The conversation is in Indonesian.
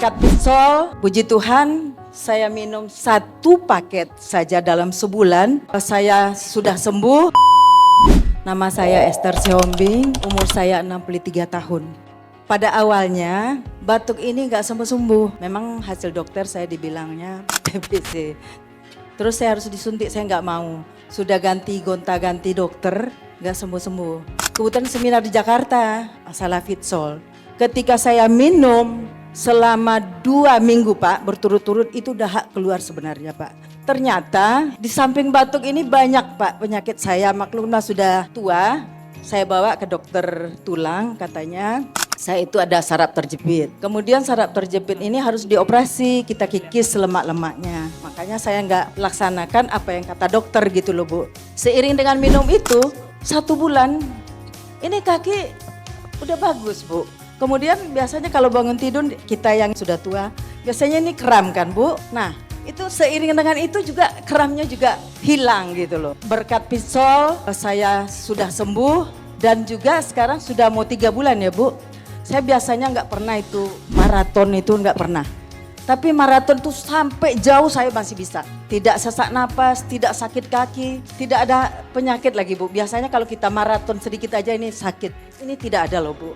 Berkat Pisol, puji Tuhan, saya minum 1 paket saja dalam sebulan. Saya sudah sembuh. Nama saya Esther Siombing, umur saya 63 tahun. Pada awalnya, batuk ini nggak sembuh-sembuh. Memang hasil dokter saya dibilangnya TBC. Terus saya harus disuntik, saya nggak mau. Sudah ganti gonta-ganti dokter, nggak sembuh-sembuh. Kebetulan seminar di Jakarta, masalah Fitsol. Ketika saya minum selama 2 minggu Pak, berturut-turut itu dahak keluar sebenarnya Pak. Ternyata di samping batuk ini banyak Pak penyakit saya, maklumlah sudah tua. Saya bawa ke dokter tulang, katanya saya itu ada saraf terjepit. Kemudian saraf terjepit ini harus dioperasi, kita kikis lemak-lemaknya. Makanya saya nggak laksanakan apa yang kata dokter gitu loh Bu. Seiring dengan minum itu, 1 bulan ini kaki udah bagus Bu. Kemudian biasanya kalau bangun tidur kita yang sudah tua, biasanya ini kram kan Bu. Nah itu seiring dengan itu juga kramnya juga hilang gitu loh. Berkat Pisol saya sudah sembuh dan juga sekarang sudah mau 3 bulan ya Bu. Saya biasanya nggak pernah itu maraton itu nggak pernah. Tapi maraton tuh sampai jauh saya masih bisa. Tidak sesak napas, tidak sakit kaki, tidak ada penyakit lagi Bu. Biasanya kalau kita maraton sedikit aja ini sakit. Ini tidak ada loh Bu.